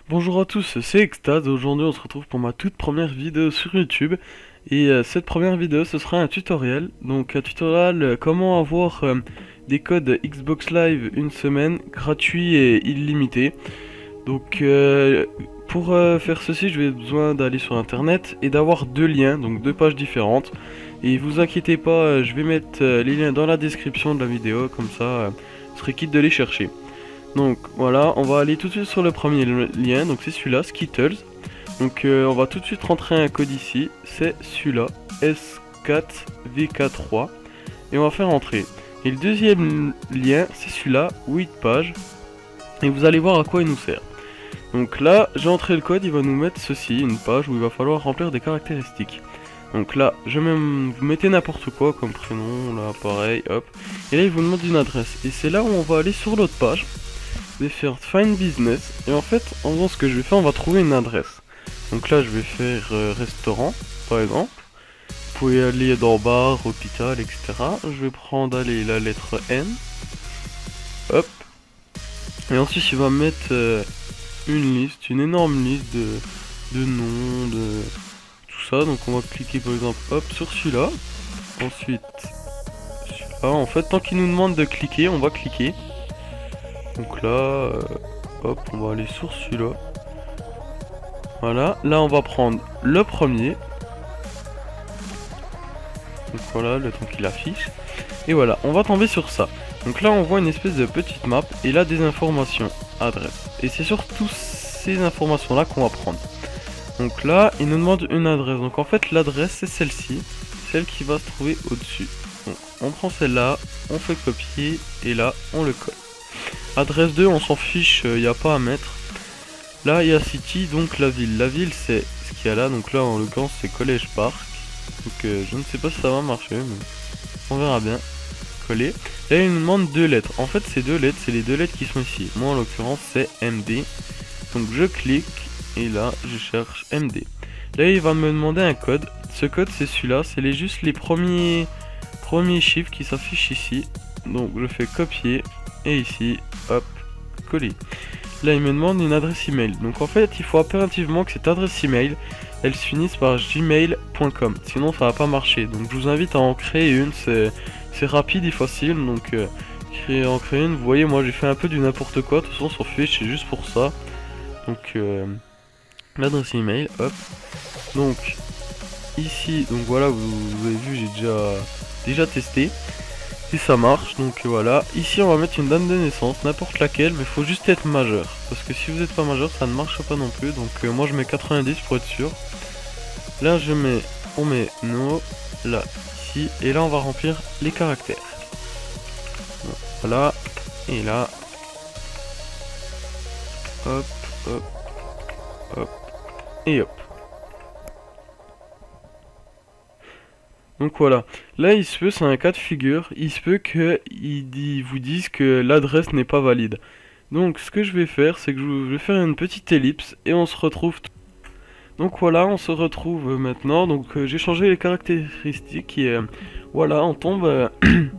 Bonjour à tous, c'est Extase. Aujourd'hui on se retrouve pour ma toute première vidéo sur YouTube. Et cette première vidéo ce sera un tutoriel. Donc un tutoriel comment avoir des codes Xbox Live une semaine gratuits et illimités. Donc pour faire ceci je vais besoin d'aller sur internet et d'avoir deux liens, donc deux pages différentes. Et vous inquiétez pas, je vais mettre les liens dans la description de la vidéo, comme ça vous serez quitte de les chercher. Donc voilà, on va aller tout de suite sur le premier lien, donc c'est celui-là, Skittles. Donc on va tout de suite rentrer un code ici, c'est celui-là, S4VK3. Et on va faire entrer. Et le deuxième lien, c'est celui-là, 8 pages. Et vous allez voir à quoi il nous sert. Donc là, j'ai entré le code, il va nous mettre ceci, une page où il va falloir remplir des caractéristiques. Donc là, vous mettez n'importe quoi comme prénom, là pareil, hop. Et là, il vous demande une adresse. Et c'est là où on va aller sur l'autre page. Je vais faire Find Business. Et en fait, en faisant ce que je vais faire, on va trouver une adresse. Donc là, je vais faire restaurant, par exemple. Vous pouvez aller dans bar, hôpital, etc. Je vais prendre, allez, la lettre N. Hop. Et ensuite, il va mettre une liste, une énorme liste de noms, de tout ça. Donc on va cliquer, par exemple, hop, sur celui-là. Ensuite, celui-là. En fait, tant qu'il nous demande de cliquer, on va cliquer. Donc là, hop, on va aller sur celui-là. Voilà, là on va prendre le premier. Donc voilà, le temps qu'il affiche. Et voilà, on va tomber sur ça. Donc là on voit une espèce de petite map et là des informations, adresse. Et c'est surtout ces informations là qu'on va prendre. Donc là, il nous demande une adresse. Donc en fait l'adresse c'est celle-ci, celle qui va se trouver au-dessus. Donc on prend celle-là, on fait copier et là on le colle. Adresse 2, on s'en fiche, il n'y a pas à mettre. Là, il y a City, donc la ville. La ville, c'est ce qu'il y a là. Donc là, en l'occurrence, c'est College Park. Donc je ne sais pas si ça va marcher, mais on verra bien. Coller. Là, il nous demande deux lettres. En fait, ces deux lettres, c'est les deux lettres qui sont ici. Moi, en l'occurrence, c'est MD. Donc je clique et là, je cherche MD. Là, il va me demander un code. Ce code, c'est celui-là. C'est juste les premiers chiffres qui s'affichent ici. Donc je fais copier. Et ici, hop, coller. Là, il me demande une adresse email. Donc en fait, il faut impérativement que cette adresse email, elle se finisse par gmail.com. Sinon, ça va pas marcher. Donc je vous invite à en créer une. C'est rapide et facile. Donc en créer une. Vous voyez, moi j'ai fait un peu du n'importe quoi. De toute façon, sur Fiche, c'est juste pour ça. Donc l'adresse email, hop. Donc ici, donc voilà, vous avez vu, j'ai déjà testé. Et ça marche, donc voilà. Ici on va mettre une date de naissance, n'importe laquelle, mais il faut juste être majeur. Parce que si vous n'êtes pas majeur, ça ne marche pas non plus. Donc moi je mets 90 pour être sûr. Là on met no, là, ici, et là on va remplir les caractères. Voilà, et là, hop, hop, hop, et hop. Donc voilà, là il se peut, c'est un cas de figure, il se peut qu'ils vous disent que l'adresse n'est pas valide. Donc ce que je vais faire, c'est que je vais faire une petite ellipse et on se retrouve. Donc voilà, on se retrouve maintenant. Donc j'ai changé les caractéristiques et voilà, on tombe,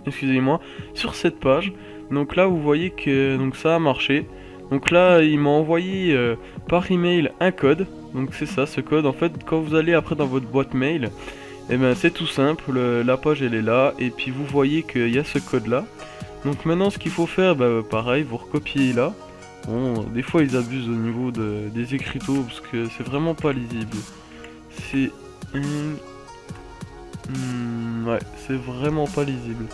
excusez-moi, sur cette page. Donc là vous voyez que donc ça a marché. Donc là il m'a envoyé par email un code. Donc c'est ça, ce code. En fait, quand vous allez après dans votre boîte mail, et ben c'est tout simple, la page elle est là et puis vous voyez qu'il y a ce code là. Donc maintenant ce qu'il faut faire, bah, pareil, vous recopiez là. Bon, des fois ils abusent au niveau des écriteaux parce que c'est vraiment pas lisible. C'est... ouais, c'est vraiment pas lisible.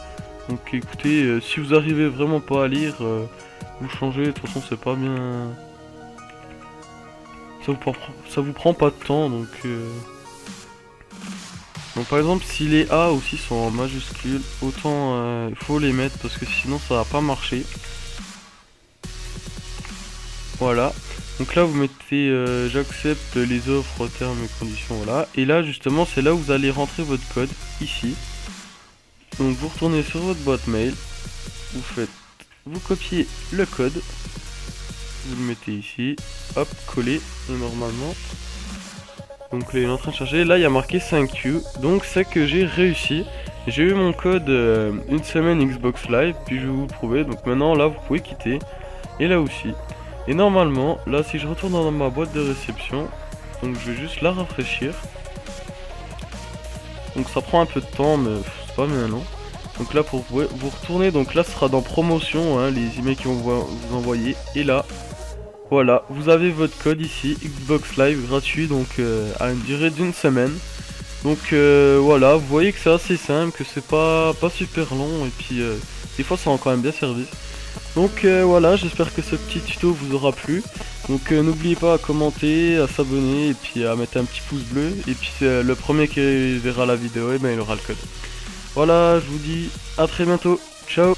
Donc écoutez, si vous arrivez vraiment pas à lire, vous changez, de toute façon c'est pas bien... Ça vous prend pas de temps, donc... Donc par exemple si les A aussi sont en majuscule, autant il faut les mettre parce que sinon ça va pas marcher. Voilà. Donc là vous mettez j'accepte les offres, termes et conditions, voilà. Et là justement c'est là où vous allez rentrer votre code, ici. Donc vous retournez sur votre boîte mail, vous copiez le code, vous le mettez ici, hop, collé, et normalement... Donc là il est en train de charger, là il y a marqué 5Q, donc c'est que j'ai réussi. J'ai eu mon code une semaine Xbox Live, puis je vais vous le prouver, donc maintenant là vous pouvez quitter, et là aussi. Et normalement, là si je retourne dans ma boîte de réception, donc je vais juste la rafraîchir. Donc ça prend un peu de temps, mais c'est pas bien long. Donc là pour vous retourner, donc là ce sera dans promotion, hein, les emails qui vont vous envoyer. Et là, voilà, vous avez votre code ici, Xbox Live gratuit, donc à une durée d'une semaine. Donc voilà, vous voyez que c'est assez simple, que c'est pas super long, et puis des fois ça rend quand même bien service. Donc voilà, j'espère que ce petit tuto vous aura plu. Donc n'oubliez pas à commenter, à s'abonner, et puis à mettre un petit pouce bleu. Et puis le premier qui verra la vidéo, et ben il aura le code. Voilà, je vous dis à très bientôt, ciao.